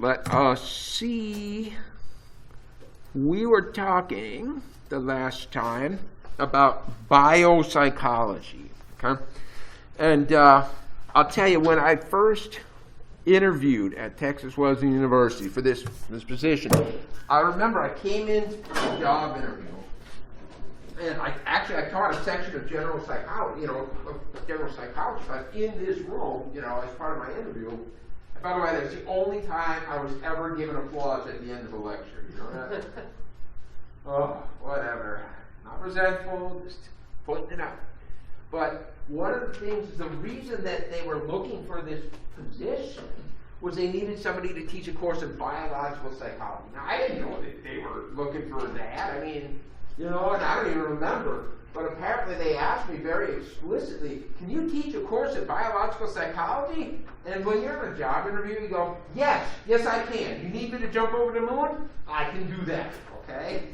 let us see. We were talking the last time about biopsychology, okay? And I'll tell you, when I first interviewed at Texas Wesleyan University for this position, I remember I came into the job interview, and I taught a section of general psychology, but in this room, as part of my interview. And by the way, that's the only time I was ever given applause at the end of a lecture. You know that? Oh, whatever. Not resentful, just pointing it out. But one of the things, the reason that they were looking for this position was they needed somebody to teach a course in biological psychology. Now, I didn't know that they were looking for that. I mean, and I don't even remember. But apparently they asked me very explicitly, can you teach a course in biological psychology? And when you're in a job interview, you go, yes I can. You need me to jump over the moon? I can do that, okay?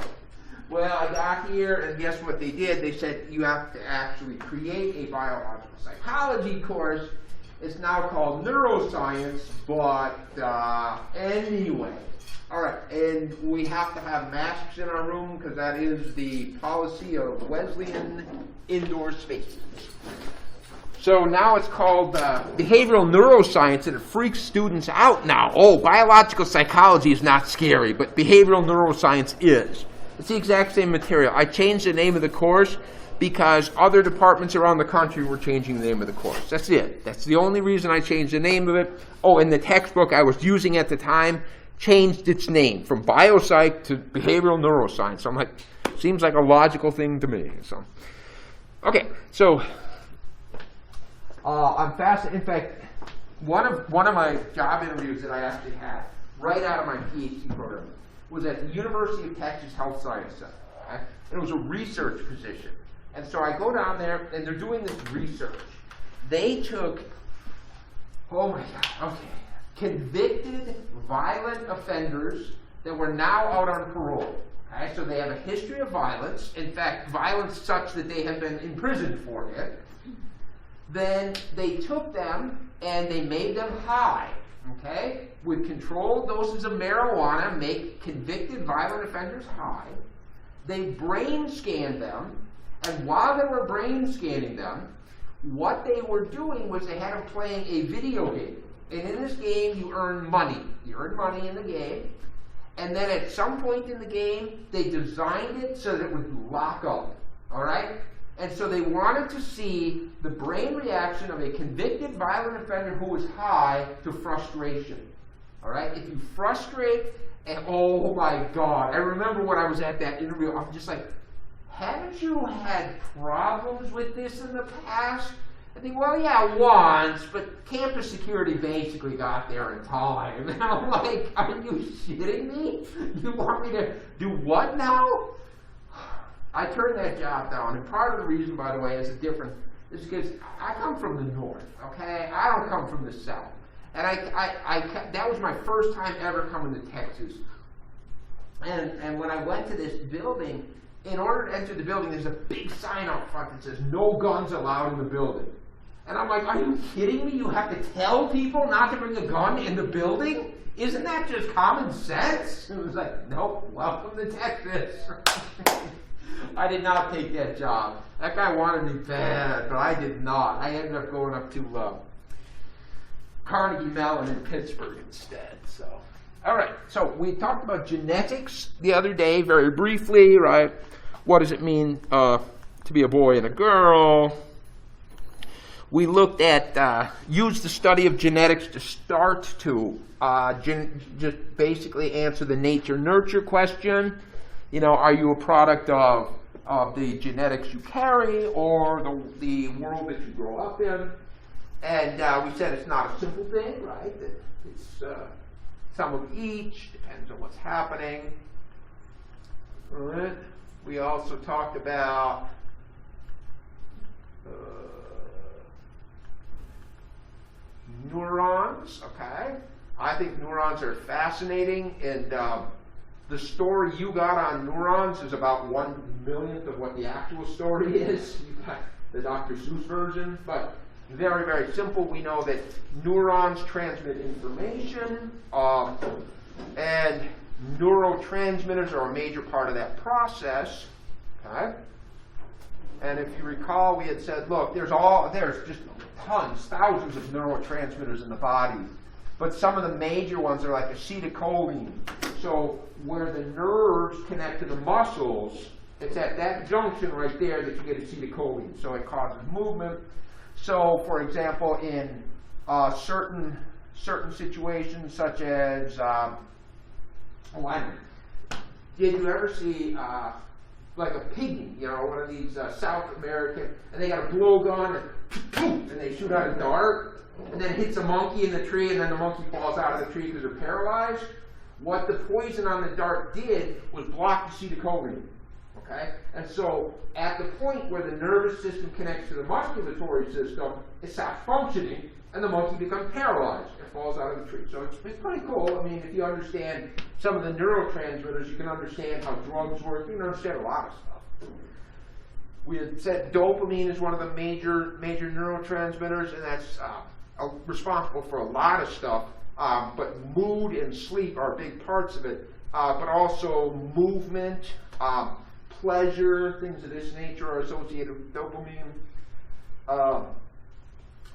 Well, I got here, and guess what they did? They said you have to actually create a biological psychology course. It's now called neuroscience, but anyway. All right, and we have to have masks in our room because that is the policy of Wesleyan indoor spaces. So now it's called behavioral neuroscience, and it freaks students out now. Oh, biological psychology is not scary, but behavioral neuroscience is. It's the exact same material. I changed the name of the course because other departments around the country were changing the name of the course. That's it. That's the only reason I changed the name of it. Oh, and the textbook I was using at the time changed its name from biopsych to behavioral neuroscience. So I'm like, seems like a logical thing to me. So, okay, so I'm fascinated. In fact, one of my job interviews that I actually had right out of my PhD program was at the University of Texas Health Science Center. Okay? And it was a research position. And so I go down there, and they're doing this research. They took, oh my God, okay, convicted violent offenders that were now out on parole. Okay? So they have a history of violence. In fact, violence such that they have been imprisoned for it. Then they took them and they made them high. Okay? With controlled doses of marijuana, make convicted violent offenders high. They brain scanned them, and while they were brain scanning them, what they were doing was they had them playing a video game. And in this game, you earn money. You earn money in the game. And then at some point in the game, they designed it so that it would lock up. All right? And so they wanted to see the brain reaction of a convicted violent offender who was high to frustration. All right? If you frustrate, and oh my God, I remember when I was at that interview, I'm just like, haven't you had problems with this in the past? I think, well, yeah, once, but campus security basically got there in time. And I'm like, are you shitting me? You want me to do what now? I turned that job down, and part of the reason, by the way, is because I come from the north, okay? I don't come from the south. And that was my first time ever coming to Texas. And when I went to this building, in order to enter the building, there's a big sign out front that says, no guns allowed in the building. And I'm like, are you kidding me? You have to tell people not to bring a gun in the building? Isn't that just common sense? It was like, nope, welcome to Texas. I did not take that job. That guy wanted me bad, but I did not. I ended up going up to Carnegie Mellon in Pittsburgh instead. So, all right. So we talked about genetics the other day, very briefly, right? What does it mean to be a boy and a girl? We looked at, used the study of genetics to start to just basically answer the nature-nurture question. Are you a product of the genetics you carry or the world that you grow up in? And we said it's not a simple thing, right? That it's some of each, depends on what's happening. All right. We also talked about neurons, okay? I think neurons are fascinating, and the story you got on neurons is about 1/1,000,000th of what the actual story is. You got the Dr. Seuss version, but Very, very simple. We know that neurons transmit information, and neurotransmitters are a major part of that process. Okay? And if you recall, we had said, look, there's just tons, thousands of neurotransmitters in the body. But some of the major ones are like acetylcholine. So where the nerves connect to the muscles, it's at that junction right there that you get acetylcholine. So it causes movement. So, for example, in certain situations, such as, did you ever see like a pygmy, one of these South American, and they got a blowgun and they shoot out a dart, and then hits a monkey in the tree, and then the monkey falls out of the tree because they're paralyzed? What the poison on the dart did was block the acetylcholine. Okay? And so at the point where the nervous system connects to the musculatory system, it stops functioning, and the monkey becomes paralyzed and falls out of the tree. So it's pretty cool. I mean, if you understand some of the neurotransmitters, you can understand how drugs work. You can understand a lot of stuff. We had said dopamine is one of the major neurotransmitters, and that's responsible for a lot of stuff. But mood and sleep are big parts of it. But also movement, pleasure, things of this nature are associated with dopamine.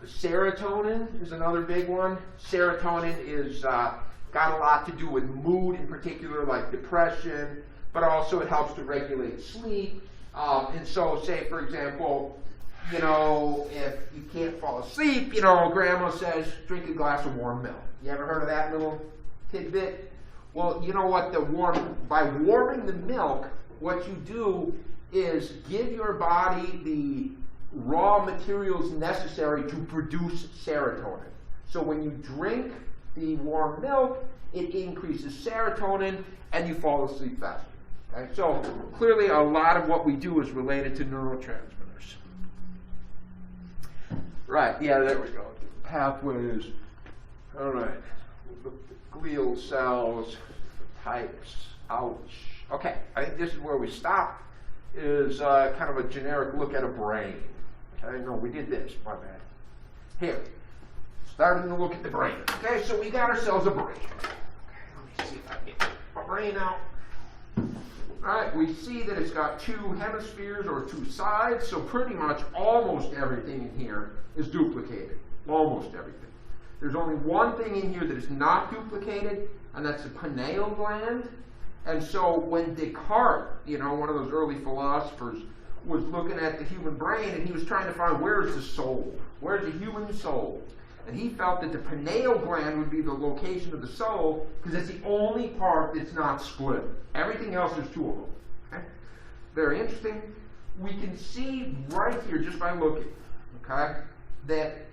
Serotonin is another big one. Serotonin is got a lot to do with mood in particular, like depression, but also it helps to regulate sleep. And so, say, for example, if you can't fall asleep, grandma says, drink a glass of warm milk. You ever heard of that little tidbit? Well, you know what? By warming the milk, what you do is give your body the raw materials necessary to produce serotonin. So when you drink the warm milk, it increases serotonin, and you fall asleep faster. Okay? So clearly, a lot of what we do is related to neurotransmitters. Right? Yeah, there we go. Pathways. All right. The glial cells, types. Ouch. Okay, I think this is where we stop, is kind of a generic look at a brain. Okay, no, we did this, my bad. Here, starting to look at the brain. Okay, so we got ourselves a brain. Okay, let me see if I can get my brain out. All right, we see that it's got two hemispheres or two sides, so pretty much almost everything in here is duplicated. Almost everything. There's only one thing in here that is not duplicated, and that's the pineal gland. And so when Descartes, one of those early philosophers, was looking at the human brain, and he was trying to find where's the soul? Where's the human soul? And he felt that the pineal gland would be the location of the soul, because it's the only part that's not split. Everything else, there's two of them. Okay? Very interesting. We can see right here, just by looking, okay, that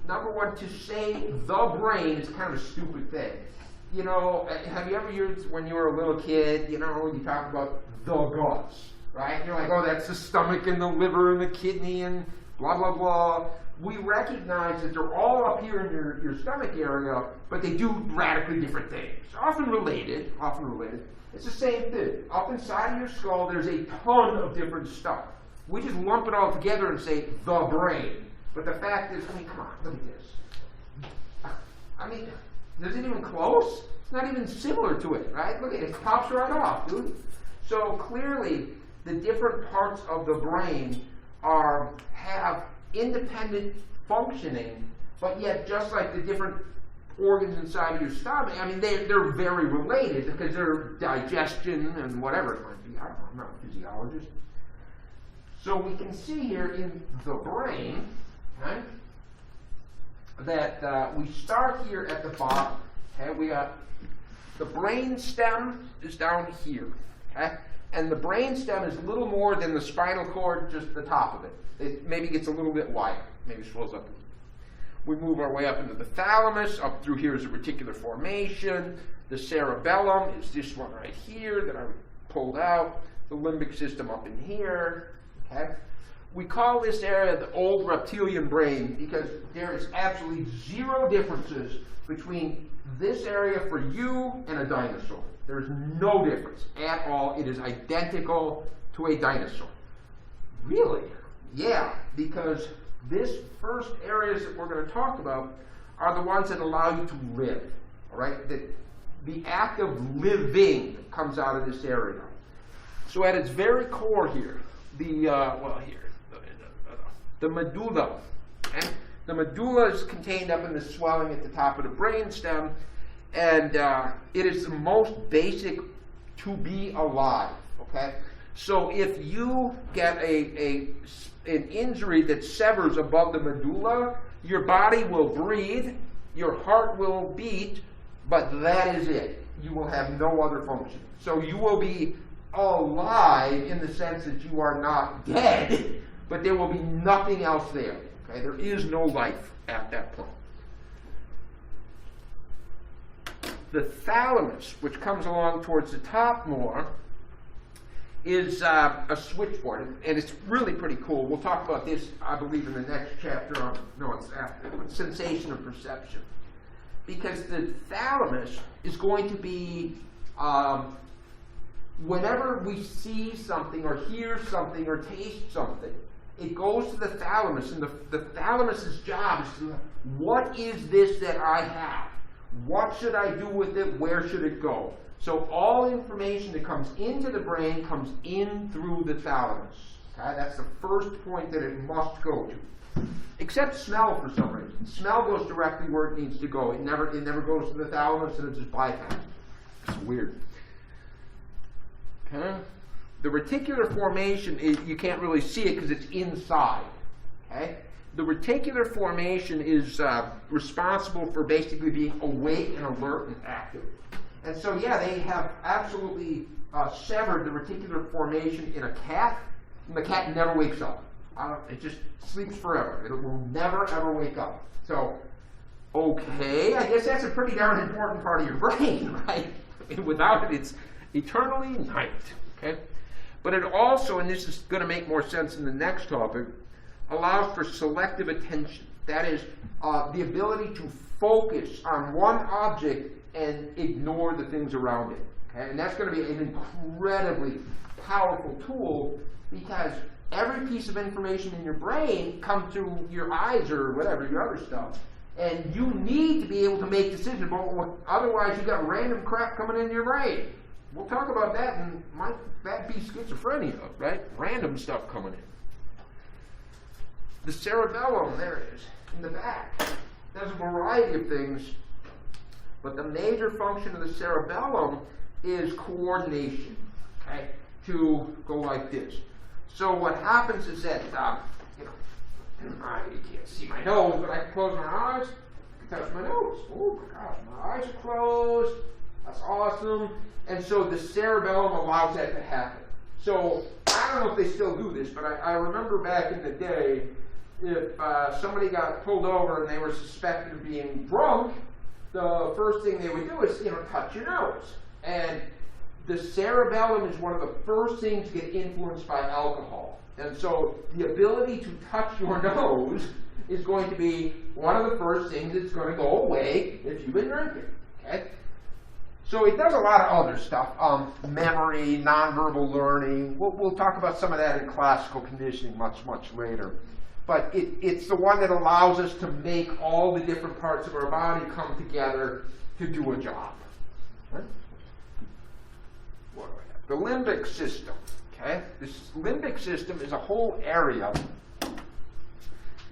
number one, to say the brain is kind of a stupid thing. Have you ever used, when you were a little kid, you talk about the guts, right? And you're like, oh, that's the stomach and the liver and the kidney and blah, blah, blah. We recognize that they're all up here in your stomach area, but they do radically different things. Often related. It's the same thing. Up inside of your skull, there's a ton of different stuff. We just lump it all together and say, the brain. But the fact is, come on, look at this. Is it even close? It's not even similar to it, right? Look at it, it pops right off, dude. So clearly, the different parts of the brain have independent functioning, but yet just like the different organs inside of your stomach, they're very related because they're digestion and whatever it might be. I don't know, I'm not a physiologist. So we can see here in the brain, right, that we start here at the bottom. Okay, we got the brain stem is down here. Okay, and the brain stem is a little more than the spinal cord, just the top of it. It maybe gets a little bit wider, maybe swells up. We move our way up into the thalamus. Up through here is a reticular formation. The cerebellum is this one right here that I pulled out. The limbic system up in here. Okay. We call this area the old reptilian brain because there is absolutely zero differences between this area for you and a dinosaur. There's no difference at all. It is identical to a dinosaur. Really? Yeah, because This first areas that we're going to talk about are the ones that allow you to live, all right? The act of living comes out of this area. So at its very core here, the medulla. Okay? The medulla is contained up in the swelling at the top of the brainstem, and it is the most basic to be alive. Okay, so if you get an injury that severs above the medulla, your body will breathe, your heart will beat, but that is it. You will have no other function. So you will be alive in the sense that you are not dead, but there will be nothing else there. Okay? There is no life at that point. The thalamus, which comes along towards the top more, is a switchboard, and it's really pretty cool. We'll talk about this, I believe, in the next chapter on, no, it's after, sensation of perception. Because the thalamus is going to be, whenever we see something or hear something or taste something, it goes to the thalamus, and the thalamus's job is to, what is this that I have? What should I do with it? Where should it go? So all information that comes into the brain comes in through the thalamus. Okay? That's the first point that it must go to. Except smell for some reason. Smell goes directly where it needs to go. It never goes to the thalamus, and it's just bypassed. It's weird. Okay? The reticular formation, you can't really see it because it's inside. Okay? The reticular formation is responsible for basically being awake and alert and active. And so, yeah, they have absolutely severed the reticular formation in a cat, and the cat never wakes up. It just sleeps forever. It will never, ever wake up. So, okay, I guess that's a pretty darn important part of your brain, right? Without it, it's eternally night, okay? But it also, and this is going to make more sense in the next topic, allows for selective attention. That is, the ability to focus on one object and ignore the things around it. Okay? And that's going to be an incredibly powerful tool, because every piece of information in your brain comes through your eyes or whatever, your other stuff. And you need to be able to make decisions about what, otherwise you've got random crap coming into your brain. We'll talk about that, and might that be schizophrenia, right? Random stuff coming in. The cerebellum, there it is, in the back. There's a variety of things, but the major function of the cerebellum is coordination, okay? To go like this. So what happens is that, you can't see my nose, but I can close my eyes, I can touch my nose. Oh my gosh, my eyes are closed. That's awesome. And so the cerebellum allows that to happen. So I don't know if they still do this, but I remember back in the day, if somebody got pulled over and they were suspected of being drunk, the first thing they would do is, touch your nose. And the cerebellum is one of the first things to get influenced by alcohol. And so the ability to touch your nose is going to be one of the first things that's going to go away if you've been drinking. Okay? So it does a lot of other stuff. Memory, nonverbal learning. We'll talk about some of that in classical conditioning much, much later. But it's the one that allows us to make all the different parts of our body come together to do a job. Okay? What do I have? The limbic system. Okay? This limbic system is a whole area.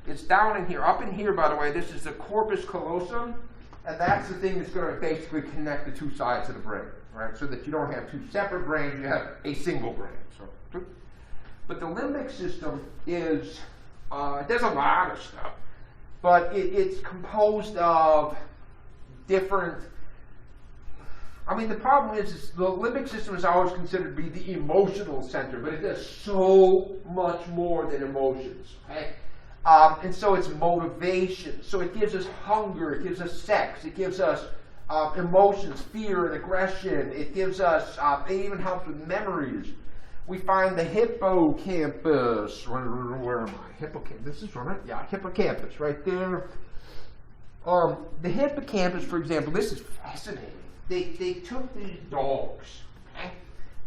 It's down in here. Up in here, by the way, this is the corpus callosum. And that's the thing that's going to basically connect the two sides of the brain. Right? So that you don't have two separate brains, you have a single brain. So, but the limbic system is... there's a lot of stuff, but it's composed of different... the problem is the limbic system is always considered to be the emotional center, but it does so much more than emotions. Okay? And so it's motivation. So it gives us hunger, it gives us sex, it gives us emotions, fear and aggression. It gives us, it even helps with memories. We find the hippocampus. Where am I? Hippocampus. This is right. Yeah, hippocampus, right there. The hippocampus, for example, this is fascinating. They took these dogs, okay,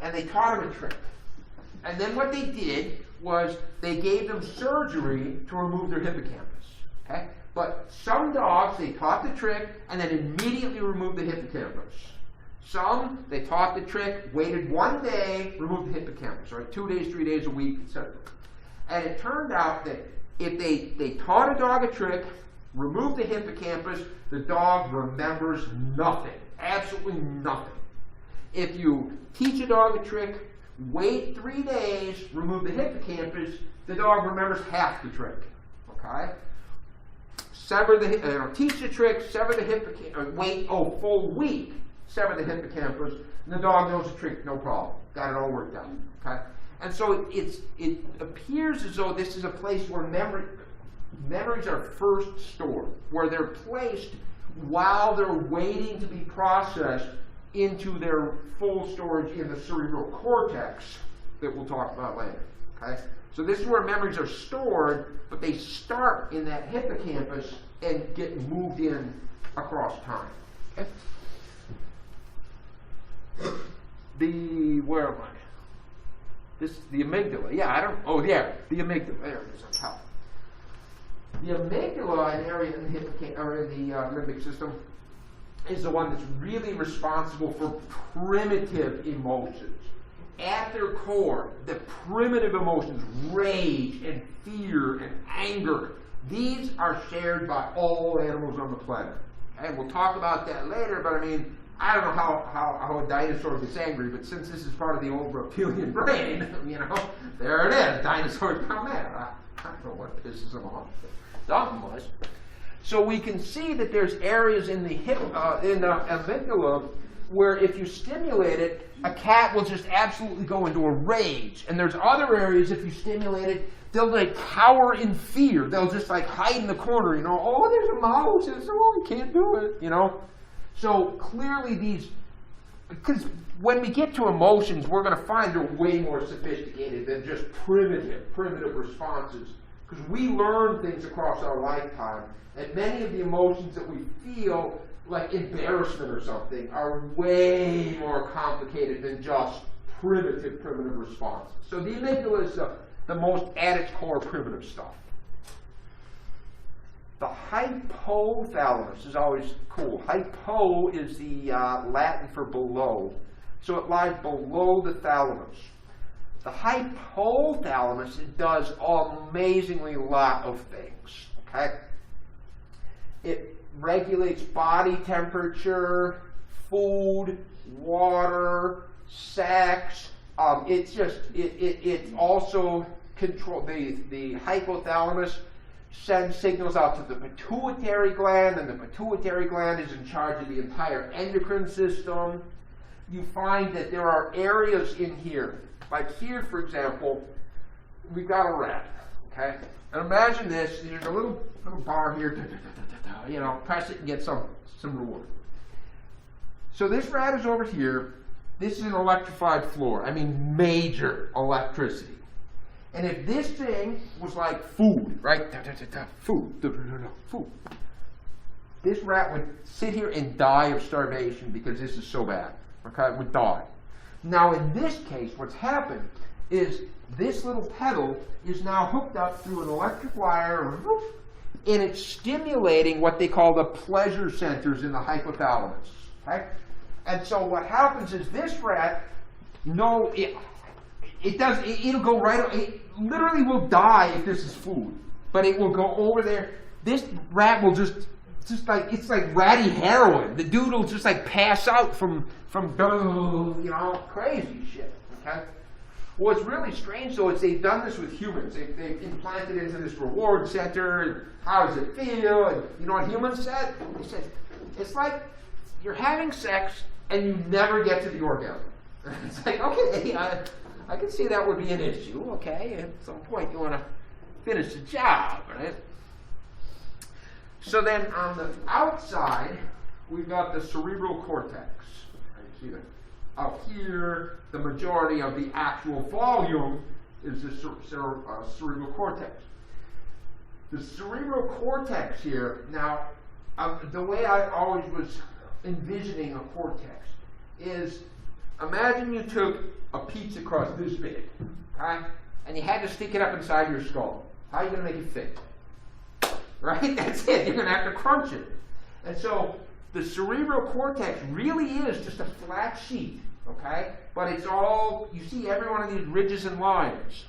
and they taught them a trick. And then what they did was they gave them surgery to remove their hippocampus. Okay? But some dogs, they taught the trick and then immediately removed the hippocampus. Some, they taught the trick, waited 1 day, removed the hippocampus, right? 2 days, 3 days a week, etc. And it turned out that if they taught a dog a trick, removed the hippocampus, the dog remembers nothing, absolutely nothing. If you teach a dog a trick, wait 3 days, remove the hippocampus, the dog remembers half the trick. Okay? Teach the trick, sever the hippocampus, wait full week, sever the hippocampus, and the dog knows the trick, no problem. Got it all worked out. Okay? And so it appears as though this is a place where memories are first stored, where they're placed while they're waiting to be processed into their full storage in the cerebral cortex that we'll talk about later. Okay? So this is where memories are stored, but they start in that hippocampus and get moved in across time. Okay? Where am I? The amygdala. The amygdala. There it is on top. The amygdala, an area in the limbic system, is the one that's really responsible for primitive emotions. At their core, the primitive emotions, rage and fear and anger, these are shared by all animals on the planet. And we'll talk about that later, but I mean, I don't know how a dinosaur gets angry, but since this is part of the old reptilian brain, there it is. Dinosaurs come in. I don't know what pisses them off. Something was. So we can see that there's areas in the amygdala where if you stimulate it, a cat will just absolutely go into a rage. And there's other areas, if you stimulate it, they'll like cower in fear. They'll just like hide in the corner, oh, there's a mouse, oh, I can't do it, So clearly because when we get to emotions, we're going to find they're way more sophisticated than just primitive responses. Because we learn things across our lifetime, and many of the emotions that we feel, like embarrassment or something, are way more complicated than just primitive responses. So the amygdala is the most at its core primitive stuff. The hypothalamus is always cool. Hypo is the Latin for below. So it lies below the thalamus. The hypothalamus does an amazingly lot of things. Okay? It regulates body temperature, food, water, sex. It also controls the hypothalamus sends signals out to the pituitary gland, and the pituitary gland is in charge of the entire endocrine system. You find that there are areas in here, like here, for example, we've got a rat, okay? And imagine this, there's a little bar here, press it and get some reward. So this rat is over here. This is an electrified floor. I mean, major electricity. And if this thing was like food, right? Food. This rat would sit here and die of starvation because this is so bad. Okay, it would die. Now in this case, what's happened is this little pedal is now hooked up through an electric wire, and it's stimulating what they call the pleasure centers in the hypothalamus. Okay? And so what happens is this rat, it'll go right, it literally will die if this is food, but it will go over there. This rat will just like, it's like ratty heroin. The dude will just like pass out from crazy shit, okay? What's really strange though is they've done this with humans. They've implanted into this reward center, and how does it feel? And you know what humans said? They said, it's like you're having sex and you never get to the orgasm. It's like, okay, I can see that would be an issue, okay? At some point you want to finish the job, right? So then on the outside, we've got the cerebral cortex. You see that? Out here, the majority of the actual volume is the cerebral cortex. The cerebral cortex here, now, the way I always was envisioning a cortex is, imagine you took a pizza crust this big, okay? and you had to stick it up inside your skull. How are you going to make it fit? Right? That's it. You're going to have to crunch it. And so the cerebral cortex really is just a flat sheet, okay? But it's all, you see every one of these ridges and lines.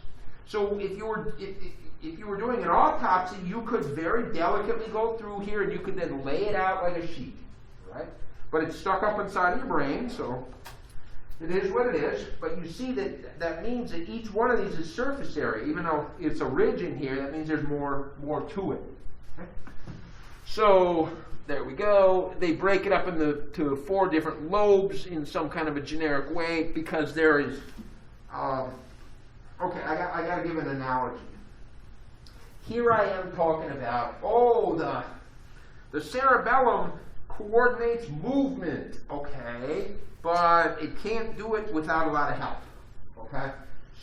So if you were doing an autopsy, you could very delicately go through here and you could then lay it out like a sheet, right? But it's stuck up inside of your brain, so it is what it is. But you see that means that each one of these is surface area. Even though it's a ridge in here, that means there's more to it. Okay? So there we go. They break it up into 4 different lobes in some kind of a generic way because there is. Okay, I got to give an analogy. Here I am talking about, the cerebellum coordinates movement, okay, but it can't do it without a lot of help, okay?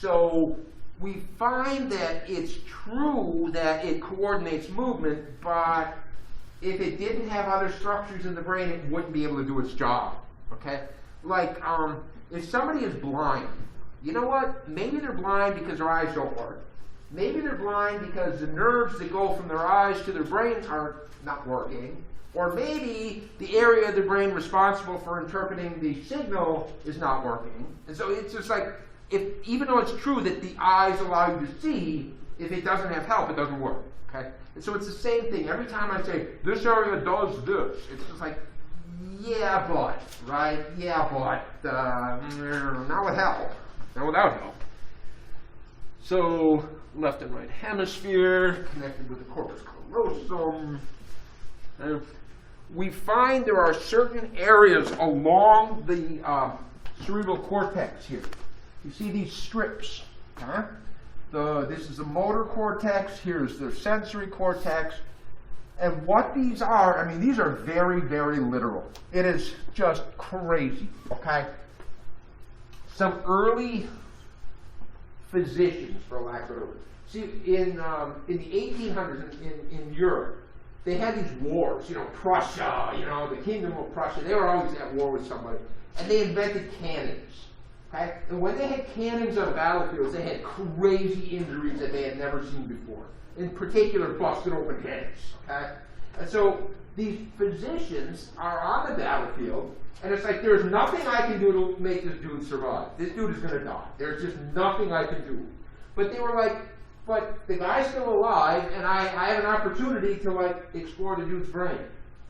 So we find that it's true that it coordinates movement, but if it didn't have other structures in the brain, it wouldn't be able to do its job, okay? Like, if somebody is blind, you know what? Maybe they're blind because their eyes don't work. Maybe they're blind because the nerves that go from their eyes to their brain are not working. Or maybe the area of the brain responsible for interpreting the signal is not working. And so it's just like, even though it's true that the eyes allow you to see, if it doesn't have help, it doesn't work. Okay? And so it's the same thing. Every time I say, this area does this, it's just like, yeah, but, right? Yeah, but, not with help. Not without help. So, left and right hemisphere, connected with the corpus callosum. We find there are certain areas along the cerebral cortex here. You see these strips. Huh? This is the motor cortex. Here's the sensory cortex. And what these are, I mean, these are very, very literal. It is just crazy, okay? Some early physicians, for lack of a word. See, in the 1800s in Europe, they had these wars. You know, Prussia, you know, the Kingdom of Prussia. They were always at war with somebody. And they invented cannons. Okay? And when they had cannons on battlefields, they had crazy injuries that they had never seen before. In particular, busted open heads. Okay? And so these physicians are on the battlefield, and it's like, there's nothing I can do to make this dude survive. This dude is going to die. There's just nothing I can do. But they were like, but the guy's still alive, and I have an opportunity to, like, explore the dude's brain.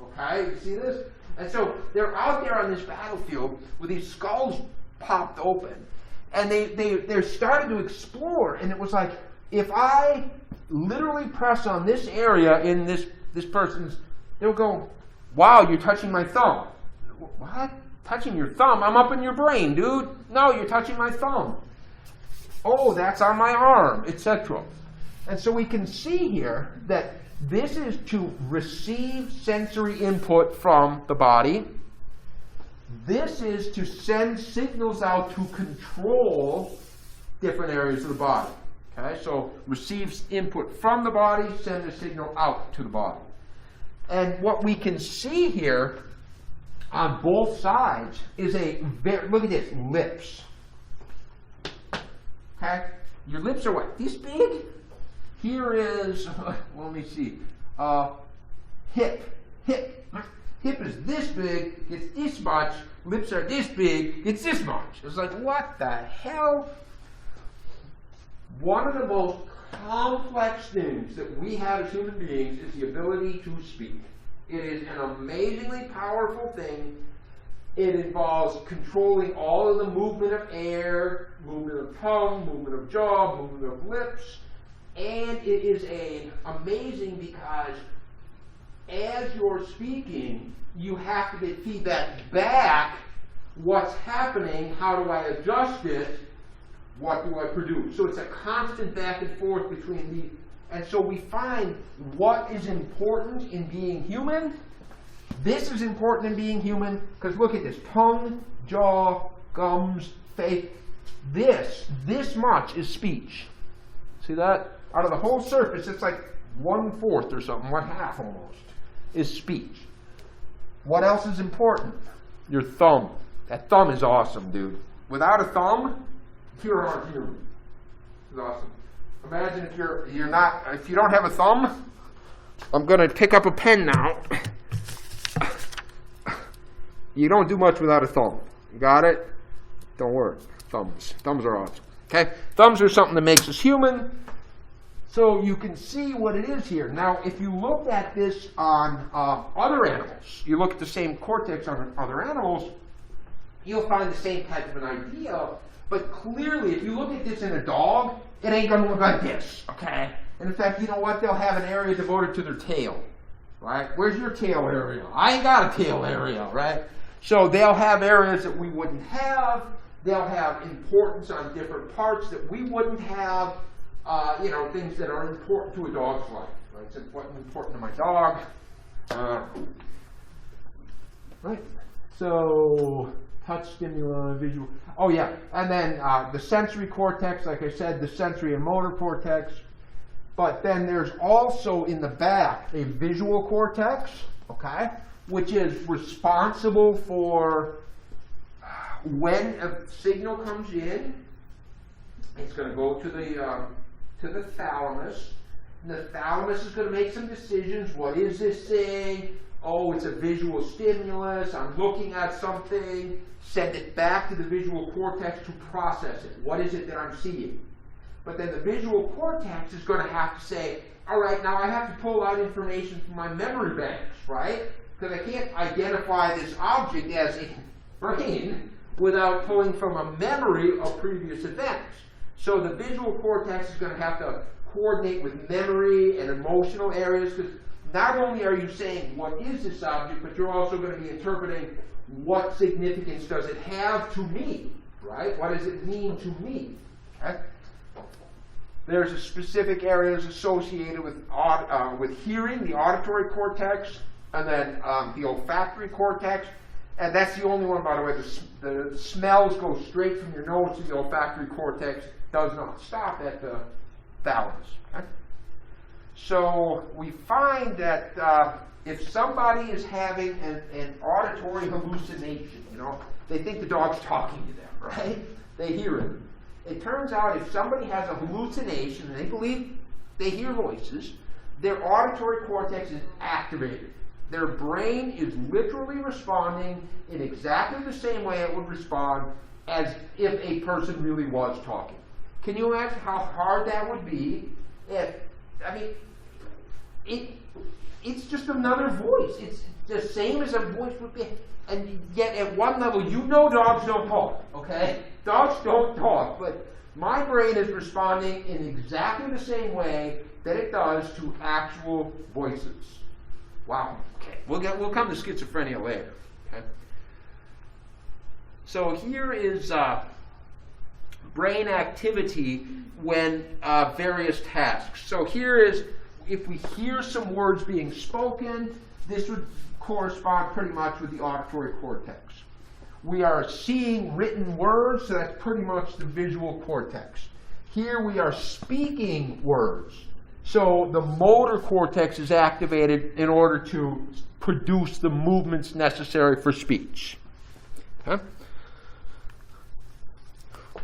Okay? You see this? And so they're out there on this battlefield with these skulls popped open. And they're starting to explore, and it was like, if I literally press on this area in this person's, they'll go, wow, you're touching my thumb. What? Touching your thumb? I'm up in your brain, dude. No, you're touching my thumb. Oh, that's on my arm, etc. And so we can see here that this is to receive sensory input from the body. This is to send signals out to control different areas of the body. Okay, so receives input from the body, send a signal out to the body. And what we can see here on both sides is look at this, lips. Okay, your lips are what, this big? Here is, let me see, hip. Hip is this big, it's this much, lips are this big, it's this much. It's like, what the hell? One of the most complex things that we have as human beings is the ability to speak. It is an amazingly powerful thing. It involves controlling all of the movement of air, movement of tongue, movement of jaw, movement of lips. And it is amazing because as you're speaking, you have to get feedback back. What's happening? How do I adjust it? What do I produce? So it's a constant back and forth between these. And so we find what is important in being human. This is important in being human because look at this. Tongue, jaw, gums, face. This much is speech. See that? Out of the whole surface, it's like 1/4 or something, 1/2 almost, is speech. What else is important? Your thumb. That thumb is awesome, dude. Without a thumb, you aren't human. is awesome. Imagine if if you don't have a thumb, I'm going to pick up a pen now. You don't do much without a thumb. You got it? Don't worry. Thumbs. Thumbs are awesome. Okay? Thumbs are something that makes us human. So you can see what it is here. Now, if you look at this on other animals, you look at the same cortex on other animals, you'll find the same type of an idea. But clearly, if you look at this in a dog, it ain't going to look like this. Okay? And in fact, you know what? They'll have an area devoted to their tail. Right? Where's your tail area? I ain't got a tail area. Right? So they'll have areas that we wouldn't have. They'll have importance on different parts that we wouldn't have. Things that are important to a dog's life. Right? It's important to my dog. Right. So touch, stimuli, visual. Oh yeah, and then the sensory cortex, like I said, the sensory and motor cortex. But then there's also in the back a visual cortex, okay, which is responsible for when a signal comes in. It's going to go to the thalamus. And the thalamus is going to make some decisions. What is this thing? Oh, it's a visual stimulus. I'm looking at something. Send it back to the visual cortex to process it. What is it that I'm seeing? But then the visual cortex is going to have to say, all right, now I have to pull out information from my memory banks, right? Because I can't identify this object as a brain without pulling from a memory of previous events. So the visual cortex is going to have to coordinate with memory and emotional areas, because not only are you saying what is this object, but you're also going to be interpreting what significance does it have to me, right? What does it mean to me? Okay? There's a specific areas associated with hearing, the auditory cortex, and then the olfactory cortex. And that's the only one, by the way. The smells go straight from your nose to the olfactory cortex. Does not stop at the thalamus. Okay? So we find that if somebody is having an auditory hallucination, they think the dog's talking to them, right? They hear it. It turns out if somebody has a hallucination and they believe they hear voices, their auditory cortex is activated. Their brain is literally responding in exactly the same way it would respond as if a person really was talking. Can you imagine how hard that would be if, it's just another voice. It's the same as a voice would be. And yet at one level, dogs don't talk, okay? Dogs don't talk, but my brain is responding in exactly the same way that it does to actual voices. Wow. Okay. We'll come to schizophrenia later. Okay. So here is brain activity when various tasks. So here is, if we hear some words being spoken, this would correspond pretty much with the auditory cortex. We are seeing written words, so that's pretty much the visual cortex. Here we are speaking words. So the motor cortex is activated in order to produce the movements necessary for speech. Okay?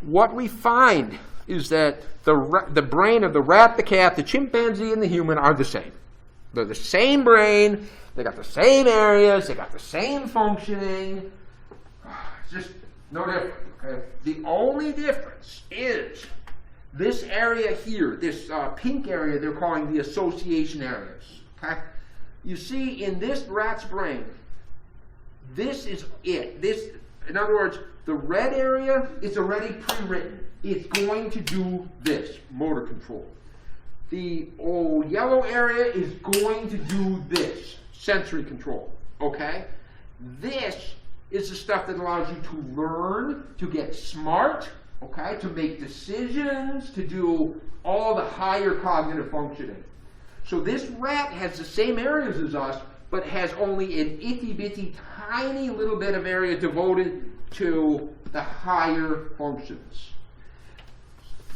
What we find is that the brain of the rat, the cat, the chimpanzee, and the human are the same. They're the same brain. They got the same areas. They got the same functioning. It's just no different. Okay? The only difference is this area here, this pink area, they're calling the association areas. Okay? You see, in this rat's brain, this is it. In other words, the red area is already pre-written. It's going to do this, motor control. The yellow area is going to do this, sensory control. Okay? This is the stuff that allows you to learn, to get smart, okay, to make decisions, to do all the higher cognitive functioning. So this rat has the same areas as us, but has only an itty-bitty, tiny little bit of area devoted to the higher functions.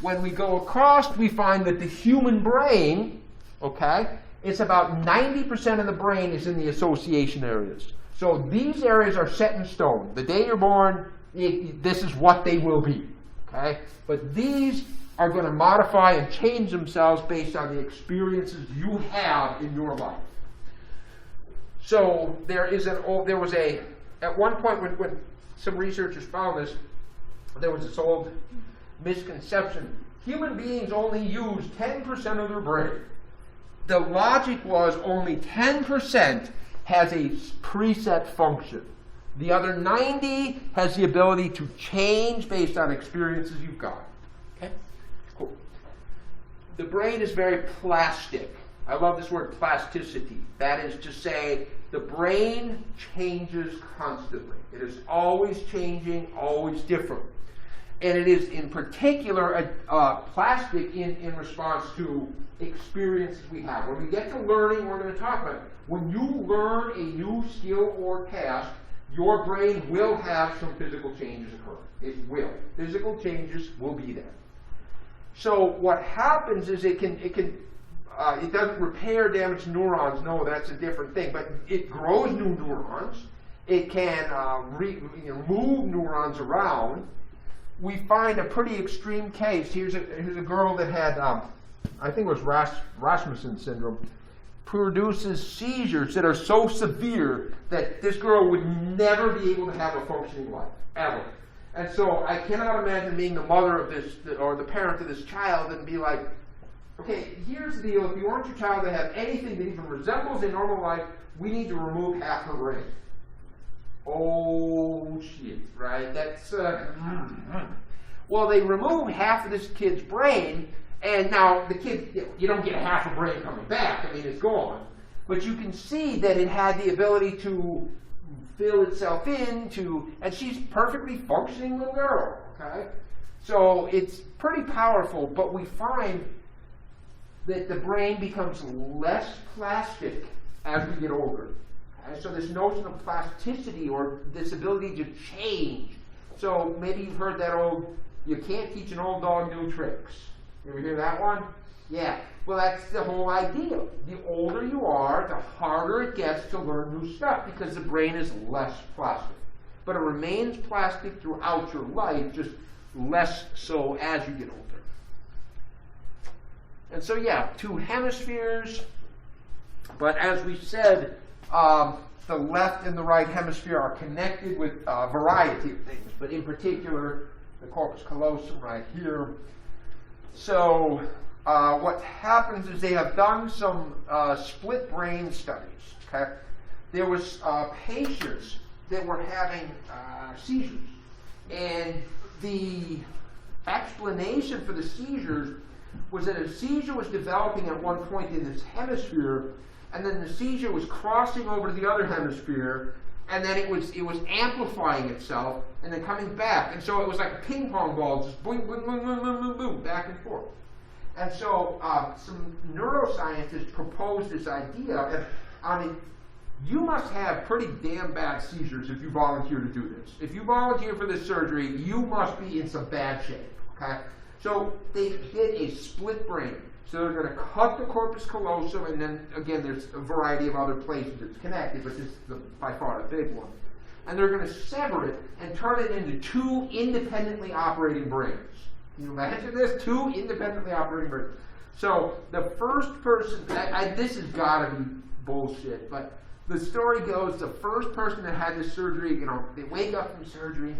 When we go across, we find that the human brain, okay, it's about 90% of the brain is in the association areas. So these areas are set in stone. The day you're born, this is what they will be. Okay? But these are going to modify and change themselves based on the experiences you have in your life. So there was at one point when some researchers found this, there was this old misconception. Human beings only use 10% of their brain. The logic was only 10% has a preset function. The other 90 has the ability to change based on experiences you've got. Okay? Cool. The brain is very plastic. I love this word plasticity. That is to say, the brain changes constantly. It is always changing, always different. And it is in particular plastic in response to experiences we have. When we get to learning, we're going to talk about it. When you learn a new skill or task, your brain will have some physical changes occur. It will. Physical changes will be there. So what happens is it doesn't repair damaged neurons. No, that's a different thing. But it grows new neurons. It can move neurons around. We find a pretty extreme case. Here's a girl that had, I think it was Rasmussen syndrome, produces seizures that are so severe that this girl would never be able to have a functioning life, ever. And so I cannot imagine being the mother of this, or the parent of this child, and be like, okay, here's the deal. If you want your child to have anything that even resembles a normal life, we need to remove half her brain. Oh, shit, right? That's, well, they remove half of this kid's brain, and now the kid, you don't get half a brain coming back. I mean, it's gone. But you can see that it had the ability to fill itself in, and she's a perfectly functioning little girl, okay? So it's pretty powerful, but we find that the brain becomes less plastic as we get older. Okay? So this notion of plasticity, or this ability to change. So maybe you've heard that old, you can't teach an old dog new tricks. You ever hear that one? Yeah. Well, that's the whole idea. The older you are, the harder it gets to learn new stuff because the brain is less plastic. But it remains plastic throughout your life, just less so as you get older. And so, yeah, 2 hemispheres. But as we said, the left and the right hemisphere are connected with a variety of things, but in particular, the corpus callosum right here. So what happens is they have done some split brain studies. Okay? There was patients that were having seizures, and the explanation for the seizures was that a seizure was developing at one point in this hemisphere, and then the seizure was crossing over to the other hemisphere, and then it was amplifying itself, and then coming back. And so it was like a ping pong ball, just boing, boing, boing, boing, boing, boing, boing, back and forth. And so some neuroscientists proposed this idea, and I mean, you must have pretty damn bad seizures if you volunteer to do this. If you volunteer for this surgery, you must be in some bad shape, okay? So they did a split brain. So they're going to cut the corpus callosum, and then, again, there's a variety of other places it's connected, but this is by far the big one. And they're going to sever it and turn it into 2 independently operating brains. Can you imagine this? 2 independently operating brains. So the first person, this has got to be bullshit, but the story goes, the first person that had this surgery, they wake up from surgery,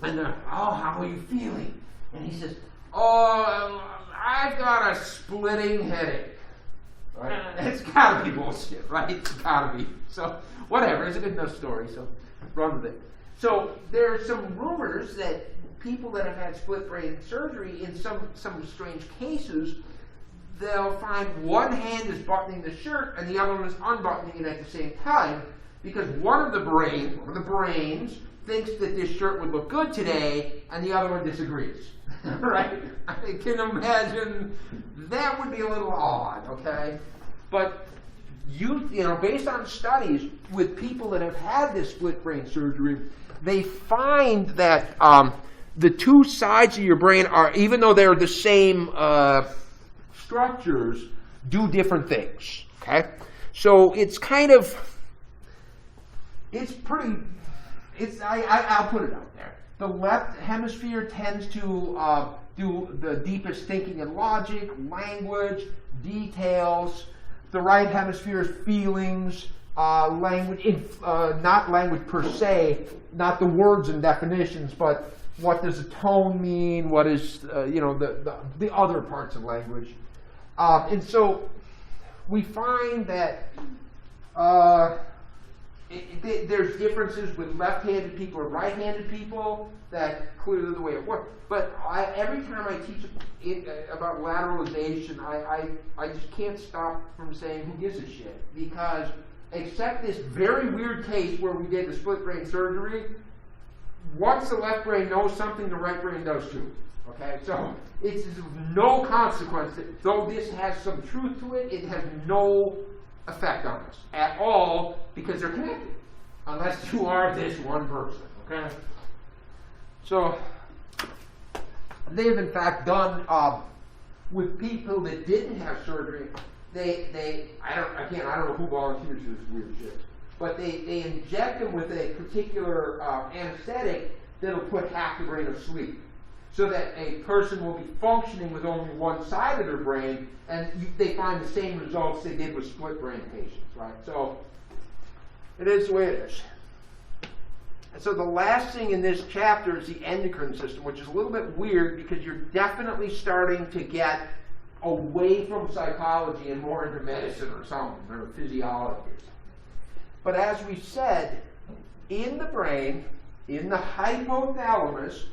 and they're, oh, how are you feeling? And he says, oh, I've got a splitting headache. Right? It's got to be bullshit, right? It's got to be. So, whatever. It's a good enough story, so run with it. So, there are some rumors that people that have had split brain surgery, in some strange cases, they'll find one hand is buttoning the shirt and the other one is unbuttoning it at the same time, because one of the brains thinks that this shirt would look good today, and the other one disagrees. Right? I can imagine that would be a little odd, okay? But you know, based on studies with people that have had this split brain surgery, they find that the 2 sides of your brain are, even though they're the same structures, do different things, okay? So it's kind of, it's pretty, I'll put it out there. The left hemisphere tends to do the deepest thinking and logic, language, details. The right hemisphere is feelings, language, not language per se, not the words and definitions, but what does a tone mean? What is the other parts of language? And so we find that there's differences with left-handed people or right-handed people. That clearly the way it works. But every time I teach about lateralization, I just can't stop from saying who gives a shit, because except this very weird case where we did the split brain surgery, once the left brain knows something, the right brain does too. Okay, so it's of no consequence that though this has some truth to it, it has no effect on us at all because they're connected, unless you are this one person. Okay, so they have in fact done with people that didn't have surgery. I don't know who volunteers for this weird shit, but they inject them with a particular anesthetic that'll put half the brain asleep, so that a person will be functioning with only one side of their brain, and they find the same results they did with split brain patients, right? So it is the way it is. And so the last thing in this chapter is the endocrine system, which is a little bit weird because you're definitely starting to get away from psychology and more into medicine or something, or physiology. But as we said, in the brain, in the hypothalamus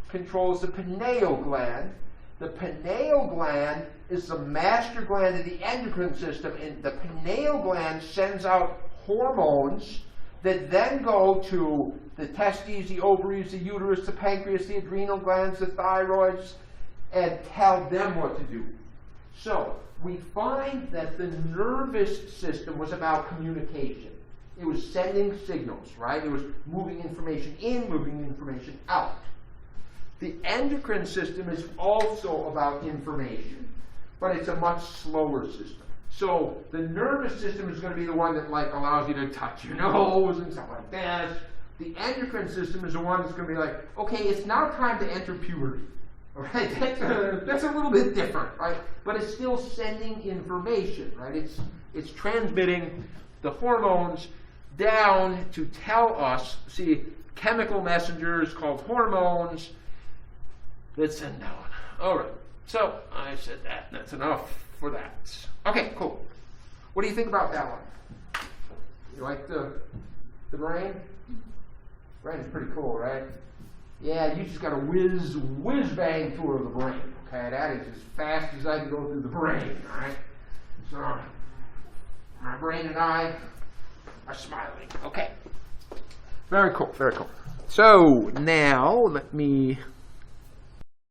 controls the pineal gland. The pineal gland is the master gland of the endocrine system, and the pineal gland sends out hormones that then go to the testes, the ovaries, the uterus, the pancreas, the adrenal glands, the thyroids, and tell them what to do. So we find that the nervous system was about communication. It was sending signals, right? It was moving information in, moving information out. The endocrine system is also about information, but it's a much slower system. So the nervous system is going to be the one that allows you to touch your nose and stuff like that. The endocrine system is the one that's going to be like, okay, it's now time to enter puberty. All right, that's a little bit different, right? But it's still sending information, right? It's transmitting the hormones down to tell us, see, chemical messengers called hormones that send down. All right, so I said that. That's enough for that. Okay, cool. What do you think about that one? You like the brain? Brain's pretty cool, right? Yeah, you just got a whiz-bang tour of the brain. Okay, that is as fast as I can go through the brain, all right? So, my brain and I are smiling. Okay. Very cool, very cool. So, now, let me